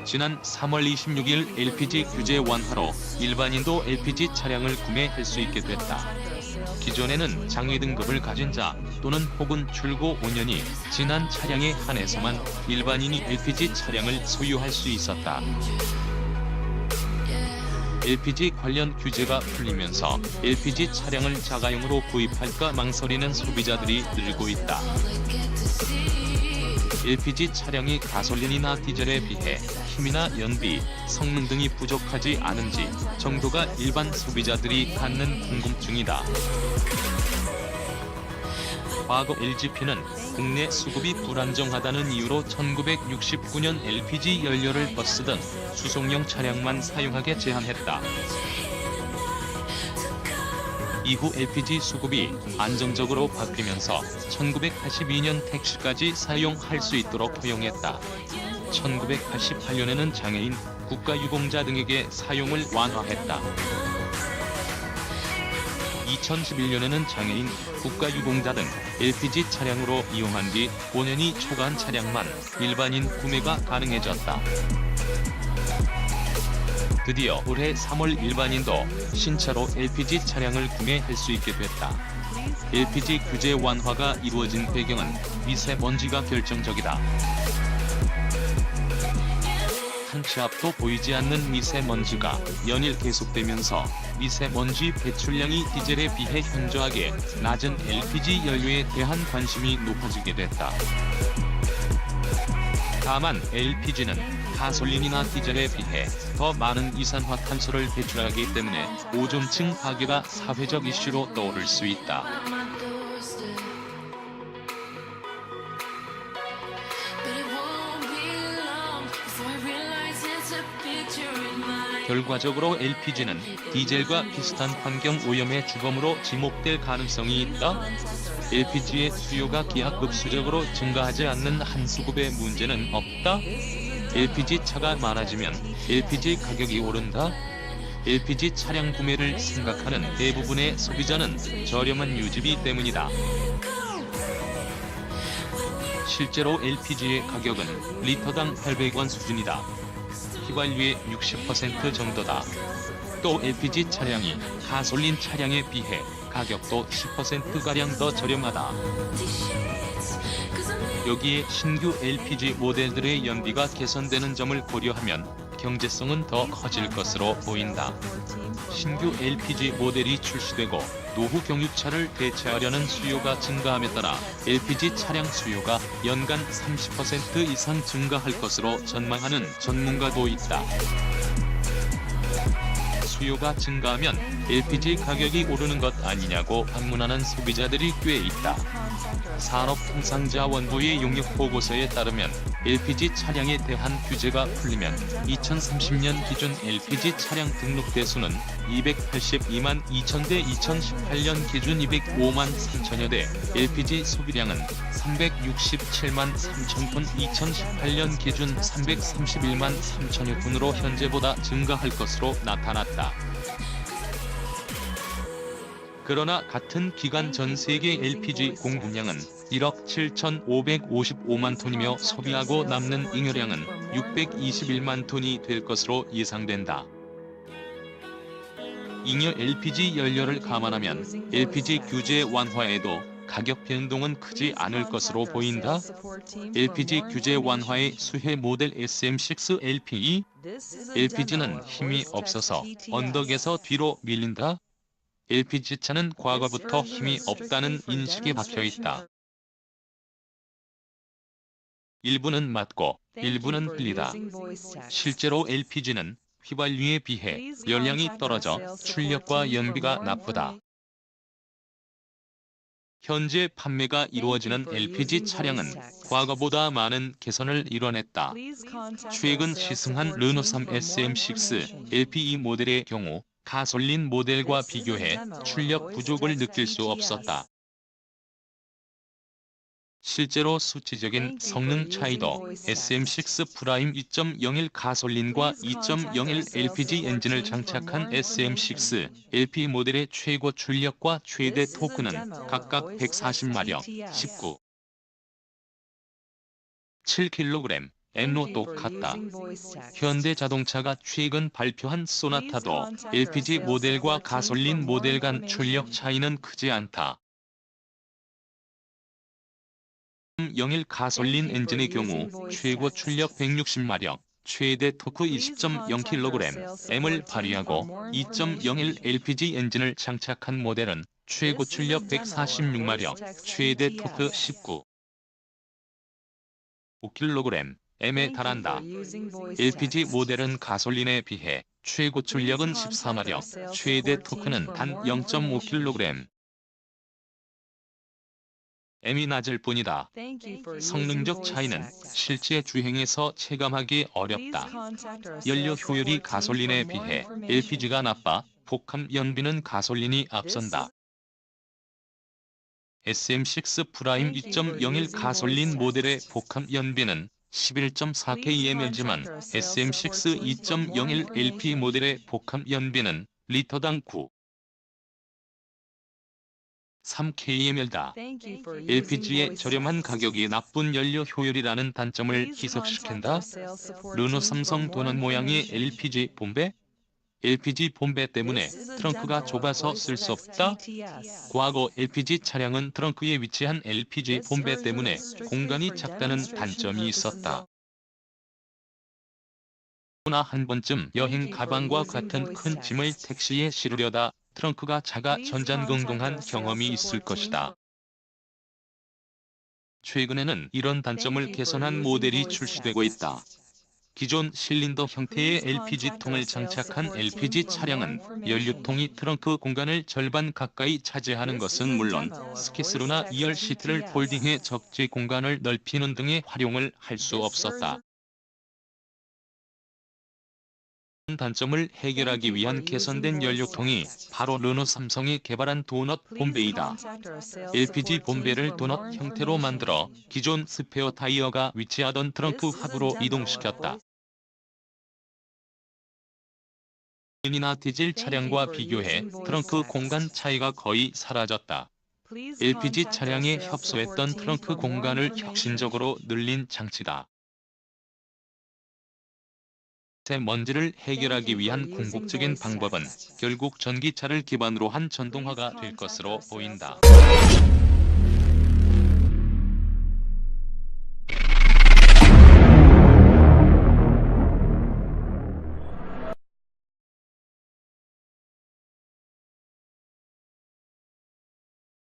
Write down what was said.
지난 3월 26일 LPG 규제 완화로 일반인도 LPG 차량을 구매할 수 있게 됐다. 기존에는 장애 등급을 가진 자 또는 혹은 출고 5년이 지난 차량에 한해서만 일반인이 LPG 차량을 소유할 수 있었다. LPG 관련 규제가 풀리면서 LPG 차량을 자가용으로 구입할까 망설이는 소비자들이 늘고 있다. LPG 차량이 가솔린이나 디젤에 비해 힘이나 연비, 성능 등이 부족하지 않은지 정도가 일반 소비자들이 갖는 궁금증이다. 과거 LGP는 국내 수급이 불안정하다는 이유로 1969년 LPG 연료를 버스 등 수송용 차량만 사용하게 제한했다. 이후 LPG 수급이 안정적으로 바뀌면서 1982년 택시까지 사용할 수 있도록 허용했다. 1988년에는 장애인, 국가유공자 등에게 사용을 완화했다. 2011년에는 장애인, 국가유공자 등 LPG 차량으로 이용한 뒤 5년이 초과한 차량만 일반인 구매가 가능해졌다. 드디어 올해 3월 일반인도 신차로 LPG 차량을 구매할 수 있게 됐다. LPG 규제 완화가 이루어진 배경은 미세먼지가 결정적이다. 한 치 앞도 보이지 않는 미세먼지가 연일 계속되면서 미세먼지 배출량이 디젤에 비해 현저하게 낮은 LPG 연료에 대한 관심이 높아지게 됐다. 다만 LPG는 가솔린이나 디젤에 비해 더 많은 이산화탄소를 배출하기 때문에 오존층 파괴가 사회적 이슈로 떠오를 수 있다. 결과적으로 LPG는 디젤과 비슷한 환경 오염의 주범으로 지목될 가능성이 있다. LPG의 수요가 기하급수적으로 증가하지 않는 한 수급에 문제는 없다. LPG 차가 많아지면 LPG 가격이 오른다. LPG 차량 구매를 생각하는 대부분의 소비자는 저렴한 유지비 때문이다. 실제로 LPG의 가격은 리터당 800원 수준이다. 휘발유의 60% 정도다. 또 LPG 차량이 가솔린 차량에 비해 가격도 10%가량 더 저렴하다. 여기에 신규 LPG 모델들의 연비가 개선되는 점을 고려하면 경제성은 더 커질 것으로 보인다. 신규 LPG 모델이 출시되고 노후 경유차를 대체하려는 수요가 증가함에 따라 LPG 차량 수요가 연간 30% 이상 증가할 것으로 전망하는 전문가도 있다. 수요가 증가하면 LPG 가격이 오르는 것 아니냐고 반문하는 소비자들이 꽤 있다. 산업통상자원부의 용역보고서에 따르면 LPG 차량에 대한 규제가 풀리면 2030년 기준 LPG 차량 등록 대수는 282만 2천 대, 2018년 기준 205만 3천여 대, LPG 소비량은 367만 3천 톤, 2018년 기준 331만 3천여 톤으로 현재보다 증가할 것으로 나타났다. 그러나 같은 기간 전 세계 LPG 공급량은 1억 7,555만 톤이며 소비하고 남는 잉여량은 621만 톤이 될 것으로 예상된다. 잉여 LPG 연료를 감안하면 LPG 규제 완화에도 가격 변동은 크지 않을 것으로 보인다. LPG 규제 완화의 수혜 모델 SM6 LPE, LPG는 힘이 없어서 언덕에서 뒤로 밀린다. LPG차는 과거부터 힘이 없다는 인식에 박혀있다. 일부는 맞고 일부는 틀리다. 실제로 LPG는 휘발유에 비해 연량이 떨어져 출력과 연비가 나쁘다. 현재 판매가 이루어지는 LPG 차량은 과거보다 많은 개선을 이뤄냈다. 최근 시승한 르노3 SM6 LPE 모델의 경우 가솔린 모델과 비교해 출력 부족을 느낄 수 없었다. 실제로 수치적인 성능 차이도 SM6 프라임 2.01 가솔린과 2.01 LPG 엔진을 장착한 SM6 LP 모델의 최고 출력과 최대 토크는 각각 140마력, 19, 7kg, M로 똑같다. 현대자동차가 최근 발표한 소나타도 LPG 모델과 가솔린 모델 간 출력 차이는 크지 않다. 01 가솔린 엔진의 경우 최고 출력 160마력, 최대 토크 20.0kg, M을 발휘하고 2.01 LPG 엔진을 장착한 모델은 최고 출력 146마력, 최대 토크 19.5kg, M에 달한다. LPG 모델은 가솔린에 비해 최고 출력은 14마력, 최대 토크는 단 0.5kg, M이 낮을 뿐이다. 성능적 차이는 실제 주행에서 체감하기 어렵다. 연료 효율이 가솔린에 비해 LPG가 나빠 복합 연비는 가솔린이 앞선다. SM6 프라임 2.01 가솔린 모델의 복합 연비는 11.4km이지만 SM6 2.01 LP 모델의 복합 연비는 리터당 3km이다. LPG의 저렴한 가격이 나쁜 연료 효율이라는 단점을 희석시킨다. 르노 삼성 도넛 모양의 LPG 본배? LPG 본배 때문에 트렁크가 좁아서 쓸 수 없다. 과거 LPG 차량은 트렁크에 위치한 LPG 본배 때문에 공간이 작다는 단점이 있었다. 누구나 한 번쯤 여행 가방과 같은 큰 짐을 택시에 실으려다 트렁크가 작아 전전긍긍한 경험이 있을 것이다. 최근에는 이런 단점을 개선한 모델이 출시되고 있다. 기존 실린더 형태의 LPG통을 장착한 LPG 차량은 연료통이 트렁크 공간을 절반 가까이 차지하는 것은 물론 스키스루나 2열 시트를 폴딩해 적재 공간을 넓히는 등의 활용을 할 수 없었다. 단점을 해결하기 위한 개선된 연료통이 바로 르노 삼성이 개발한 도넛 본배이다. LPG 본배를 도넛 형태로 만들어 기존 스페어 타이어가 위치하던 트렁크 하부로 이동시켰다.benzin이나 디젤 차량과 비교해 트렁크 공간 차이가 거의 사라졌다. LPG 차량에 협소했던 트렁크 공간을 혁신적으로 늘린 장치다. 먼지를 해결하기 위한 궁극적인 방법은 결국 전기차를 기반으로 한 전동화가 될 것으로 보인다.